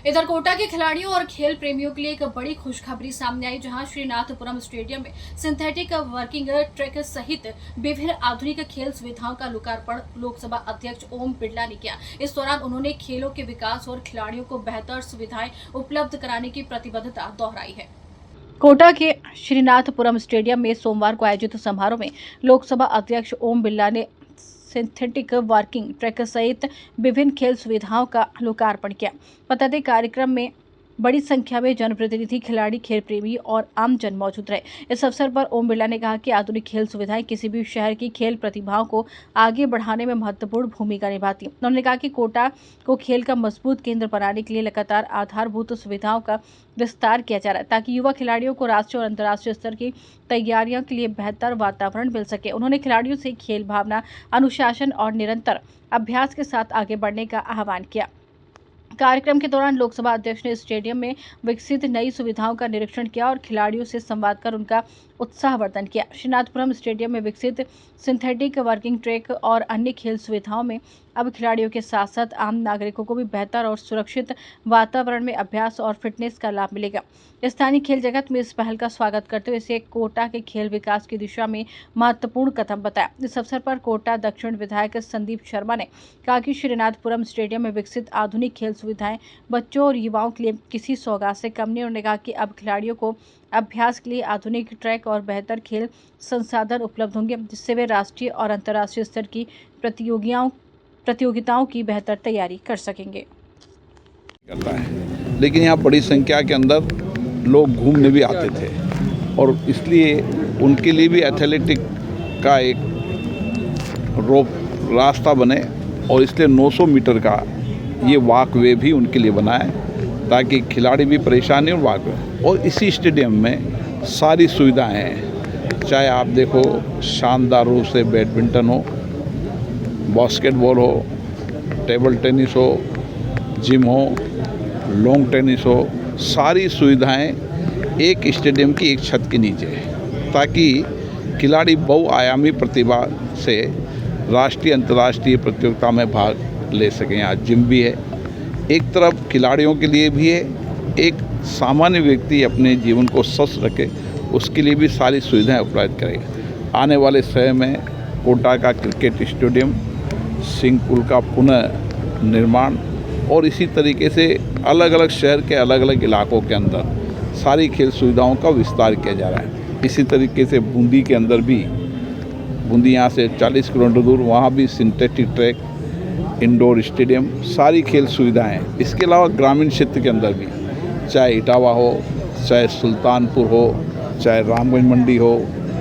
इधर कोटा के खिलाड़ियों और खेल प्रेमियों के लिए एक बड़ी खुशखबरी सामने आई, जहां श्रीनाथपुरम स्टेडियम में सिंथेटिक वर्किंग ट्रैक सहित विभिन्न आधुनिक खेल सुविधाओं का लोकार्पण लोकसभा अध्यक्ष ओम बिरला ने किया। इस दौरान उन्होंने खेलों के विकास और खिलाड़ियों को बेहतर सुविधाएं उपलब्ध कराने की प्रतिबद्धता दोहराई है। कोटा के श्रीनाथपुरम स्टेडियम में सोमवार को आयोजित समारोह में लोकसभा अध्यक्ष ओम बिरला ने सिंथेटिक वर्किंग ट्रैक सहित विभिन्न खेल सुविधाओं का लोकार्पण किया। बता दें, कार्यक्रम में बड़ी संख्या में जनप्रतिनिधि, खिलाड़ी, खेल प्रेमी और आम जन मौजूद रहे। इस अवसर पर ओम बिरला ने कहा कि आधुनिक खेल सुविधाएं किसी भी शहर की खेल प्रतिभाओं को आगे बढ़ाने में महत्वपूर्ण भूमिका निभाती हैं। उन्होंने कहा कि कोटा को खेल का मजबूत केंद्र बनाने के लिए लगातार आधारभूत सुविधाओं का विस्तार किया जा रहा है, ताकि युवा खिलाड़ियों को राष्ट्रीय और अंतर्राष्ट्रीय स्तर की तैयारियों के लिए बेहतर वातावरण मिल सके। उन्होंने खिलाड़ियों से खेल भावना, अनुशासन और निरंतर अभ्यास के साथ आगे बढ़ने का आह्वान किया। कार्यक्रम के दौरान लोकसभा अध्यक्ष ने स्टेडियम में विकसित नई सुविधाओं का निरीक्षण किया और खिलाड़ियों से संवाद कर उनका उत्साहवर्धन किया। श्रीनाथपुरम स्टेडियम में विकसित सिंथेटिक वर्किंग ट्रैक और अन्य खेल सुविधाओं में अब खिलाड़ियों के साथ साथ आम नागरिकों को भी बेहतर और सुरक्षित वातावरण में अभ्यास और फिटनेस का लाभ मिलेगा। स्थानीय खेल जगत में इस पहल का स्वागत करते हुए इसे कोटा के खेल विकास की दिशा में महत्वपूर्ण कदम बताया। इस अवसर पर कोटा दक्षिण विधायक संदीप शर्मा ने कहा कि श्रीनाथपुरम स्टेडियम में विकसित आधुनिक खेल सुविधाएं बच्चों और युवाओं के लिए किसी सौगात से कम नहीं। उन्होंने कहा कि अब खिलाड़ियों को अभ्यास के लिए आधुनिक ट्रैक और बेहतर खेल संसाधन उपलब्ध होंगे, जिससे वे राष्ट्रीय और अंतर्राष्ट्रीय स्तर की प्रतियोगिताओं की बेहतर तैयारी कर सकेंगे। लेकिन यहाँ बड़ी संख्या के अंदर लोग घूमने भी आते थे और इसलिए उनके लिए भी एथलेटिक का एक रास्ता बने और इसलिए 900 मीटर का ये वॉकवे भी उनके लिए बना है, ताकि खिलाड़ी भी परेशान नहीं हो वॉकवे। और इसी स्टेडियम में सारी सुविधाएं हैं, चाहे आप देखो शानदार रूप से बैडमिंटन हो, बास्केटबॉल हो, टेबल टेनिस हो, जिम हो, लॉन्ग टेनिस हो, सारी सुविधाएं एक स्टेडियम की एक छत के नीचे है, ताकि खिलाड़ी बहुआयामी प्रतिभा से राष्ट्रीय अंतर्राष्ट्रीय प्रतियोगिता में भाग ले सकें। आज जिम भी है, एक तरफ खिलाड़ियों के लिए भी है, एक सामान्य व्यक्ति अपने जीवन को स्वस्थ रखे उसके लिए भी सारी सुविधाएं उपलब्ध करेगा। आने वाले समय में कोटा का क्रिकेट स्टेडियम, सिंह पुल का पुनः निर्माण और इसी तरीके से अलग अलग शहर के अलग अलग इलाकों के अंदर सारी खेल सुविधाओं का विस्तार किया जा रहा है। इसी तरीके से बूंदी के अंदर भी, बूंदी यहाँ से 40 किलोमीटर दूर, वहाँ भी सिंथेटिक ट्रैक, इंडोर स्टेडियम, सारी खेल सुविधाएं। इसके अलावा ग्रामीण क्षेत्र के अंदर भी, चाहे इटावा हो, चाहे सुल्तानपुर हो, चाहे रामगंज मंडी हो,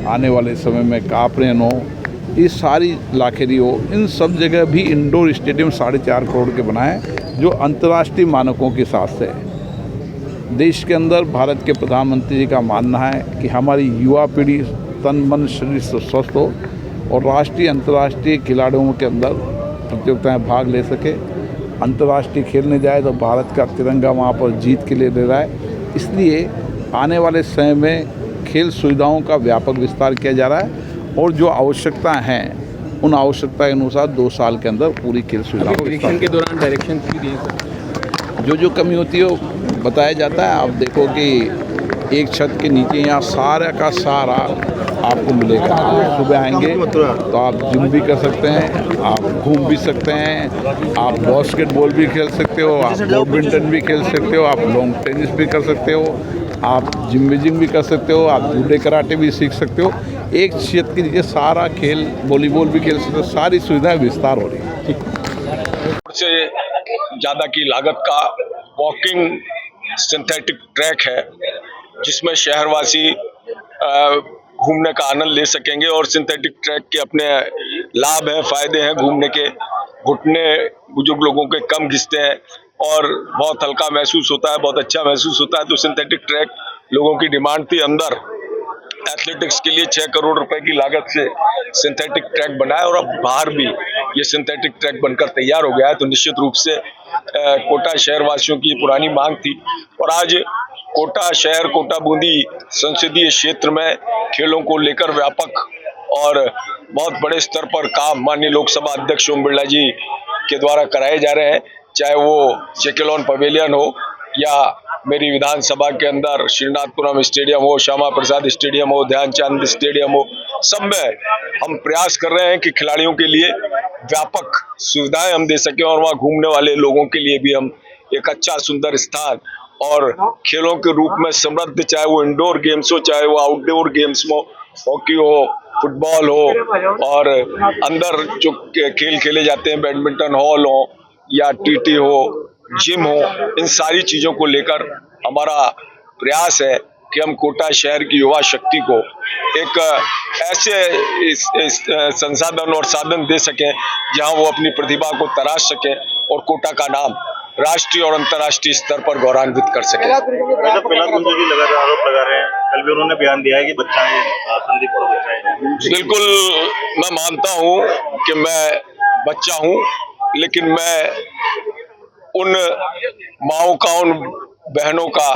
आने वाले समय में कापरेन हो, ये सारी लाखेरी हो, इन सब जगह भी इंडोर स्टेडियम 4.5 करोड़ के बनाए, जो अंतर्राष्ट्रीय मानकों के साथ से है। देश के अंदर भारत के प्रधानमंत्री जी का मानना है कि हमारी युवा पीढ़ी तन मन शरीर से स्वस्थ हो और राष्ट्रीय अंतर्राष्ट्रीय खिलाड़ियों के अंदर प्रतियोगिताएं भाग ले सके। अंतर्राष्ट्रीय खेलने जाए तो भारत का तिरंगा वहाँ पर जीत के लिए ले रहा है। इसलिए आने वाले समय में खेल सुविधाओं का व्यापक विस्तार किया जा रहा है और जो आवश्यकता हैं उन आवश्यकता के अनुसार 2 साल के अंदर पूरी खेल सुविधाओं निरीक्षण के दौरान डायरेक्शन भी दिए सर, जो कमी होती है वो बताया जाता है। आप देखो कि एक छत के नीचे यहाँ सारा का सारा आपको मिलेगा। आप सुबह आएंगे तो आप जिम भी कर सकते हैं, आप घूम भी सकते हैं, आप बास्केटबॉल भी खेल सकते हो, आप बैडमिंटन भी खेल सकते हो, आप लॉन्ग टेनिस भी कर सकते हो, आप जिम भी कर सकते हो, आप जूडो कराटे भी सीख सकते हो। एक छत के नीचे सारा खेल, वॉलीबॉल भी खेल सकते हो, सारी सुविधाएं विस्तार हो रही है। से ज़्यादा की लागत का वॉकिंग सिंथेटिक ट्रैक है, जिसमें शहरवासी घूमने का आनंद ले सकेंगे और सिंथेटिक ट्रैक के अपने लाभ हैं, फायदे हैं। घूमने के घुटने बुजुर्ग लोगों के कम घिसते हैं और बहुत हल्का महसूस होता है, बहुत अच्छा महसूस होता है। तो सिंथेटिक ट्रैक लोगों की डिमांड थी। अंदर एथलेटिक्स के लिए 6 करोड़ रुपए की लागत से सिंथेटिक ट्रैक बना है और अब बाहर भी ये सिंथेटिक ट्रैक बनकर तैयार हो गया है। तो निश्चित रूप से कोटा शहर वासियों की पुरानी मांग थी और आज कोटा शहर, कोटा बूंदी संसदीय क्षेत्र में खेलों को लेकर व्यापक और बहुत बड़े स्तर पर काम माननीय लोकसभा अध्यक्ष ओम बिरला जी के द्वारा कराए जा रहे हैं। चाहे वो चेकेलॉन पवेलियन हो या मेरी विधानसभा के अंदर श्रीनाथपुरम स्टेडियम हो, श्यामा प्रसाद स्टेडियम हो, ध्यानचंद स्टेडियम हो, सब में हम प्रयास कर रहे हैं कि खिलाड़ियों के लिए व्यापक सुविधाएं हम दे सकें और वहाँ घूमने वाले लोगों के लिए भी हम एक अच्छा सुंदर स्थान और खेलों के रूप में समृद्ध, चाहे वो इंडोर गेम्स हो चाहे वो आउटडोर गेम्स हो, हॉकी हो, फुटबॉल हो और अंदर जो खेल खेले जाते हैं, बैडमिंटन हॉल हो या टीटी हो, जिम हो, इन सारी चीजों को लेकर हमारा प्रयास है कि हम कोटा शहर की युवा शक्ति को एक ऐसे संसाधन और साधन दे सकें जहां वो अपनी प्रतिभा को तराश सकें और कोटा का नाम राष्ट्रीय और अंतर्राष्ट्रीय स्तर पर गौरवान्वित कर सकें। पहला कुंजू जी लगातार आरोप लगा रहे हैं, कल भी उन्होंने बयान दिया है कि बच्चा है संदीप को बच्चा है। बिल्कुल, मैं मानता हूं कि मैं बच्चा हूं, लेकिन मैं उन माओ का, उन बहनों का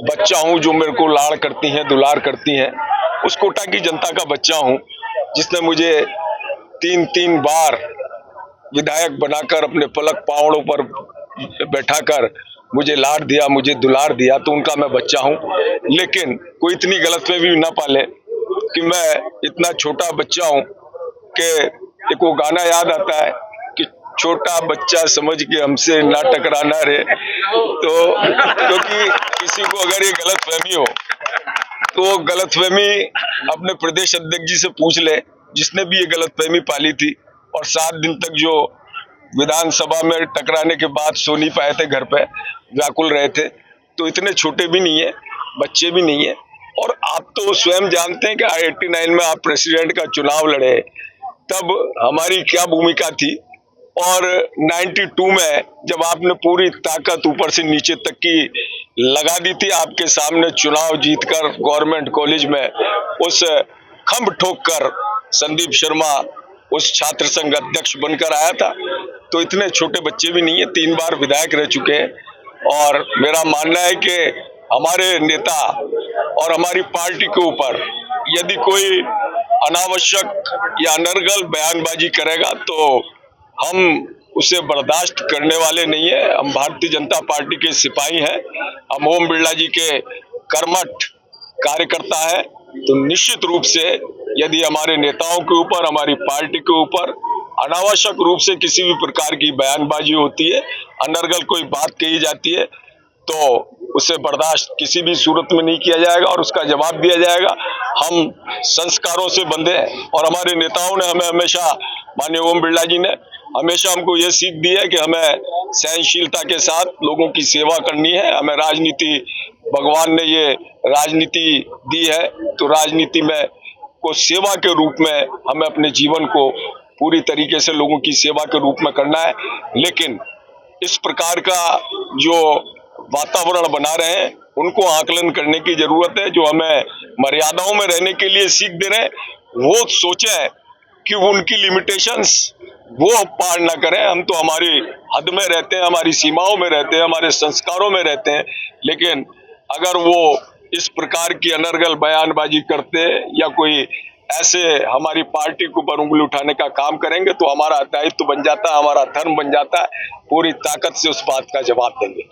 बच्चा हूं जो मेरे को लाड़ करती हैं, दुलार करती हैं। उस कोटा की जनता का बच्चा हूं जिसने मुझे 3 बार विधायक बनाकर अपने पलक पावड़ों पर बैठाकर मुझे लाड़ दिया, मुझे दुलार दिया, तो उनका मैं बच्चा हूं। लेकिन कोई इतनी गलतफहमी ना पाले कि मैं इतना छोटा बच्चा हूं कि एक वो गाना याद आता है कि छोटा बच्चा समझ के हमसे ना टकराना रे। तो क्योंकि किसी को अगर ये गलतफहमी हो तो वो गलतफहमी अपने प्रदेश अध्यक्ष जी से पूछ ले, जिसने भी ये गलतफहमी पाली थी और 7 दिन तक जो विधानसभा में टकराने के बाद सो नहीं पाए थे, घर पे व्याकुल रहे थे। तो इतने छोटे भी नहीं है, बच्चे भी नहीं है। और आप तो स्वयं जानते हैं कि 89 में आप प्रेसिडेंट का चुनाव लड़े, तब हमारी क्या भूमिका थी, और 92 में जब आपने पूरी ताकत ऊपर से नीचे तक की लगा दी थी, आपके सामने चुनाव जीतकर गवर्नमेंट कॉलेज में उस खंभ ठोक कर संदीप शर्मा उस छात्र संघ अध्यक्ष बनकर आया था। तो इतने छोटे बच्चे भी नहीं है, 3 बार विधायक रह चुके हैं। और मेरा मानना है कि हमारे नेता और हमारी पार्टी के ऊपर यदि कोई अनावश्यक या अनर्गल बयानबाजी करेगा तो हम उसे बर्दाश्त करने वाले नहीं है। हम भारतीय जनता पार्टी के सिपाही हैं, हम ओम बिरला जी के कर्मठ कार्यकर्ता हैं। तो निश्चित रूप से यदि हमारे नेताओं के ऊपर, हमारी पार्टी के ऊपर अनावश्यक रूप से किसी भी प्रकार की बयानबाजी होती है, अनर्गल कोई बात कही जाती है, तो उसे बर्दाश्त किसी भी सूरत में नहीं किया जाएगा और उसका जवाब दिया जाएगा। हम संस्कारों से बंधे हैं और हमारे नेताओं ने हमें हमेशा, माननीय ओम बिरला जी ने हमेशा हमको ये सीख दी है कि हमें सहनशीलता के साथ लोगों की सेवा करनी है। हमें राजनीति, भगवान ने ये राजनीति दी है, तो राजनीति में को सेवा के रूप में हमें अपने जीवन को पूरी तरीके से लोगों की सेवा के रूप में करना है। लेकिन इस प्रकार का जो वातावरण बना रहे हैं, उनको आकलन करने की जरूरत है। जो हमें मर्यादाओं में रहने के लिए सीख दे रहे हैं, वो सोचें कि उनकी लिमिटेशंस वो पार ना करें। हम तो हमारी हद में रहते हैं, हमारी सीमाओं में रहते हैं, हमारे संस्कारों में रहते हैं। लेकिन अगर वो इस प्रकार की अनर्गल बयानबाजी करते या कोई ऐसे हमारी पार्टी के ऊपर उंगली उठाने का काम करेंगे तो हमारा दायित्व बन जाता है, हमारा धर्म बन जाता है, पूरी ताकत से उस बात का जवाब देंगे।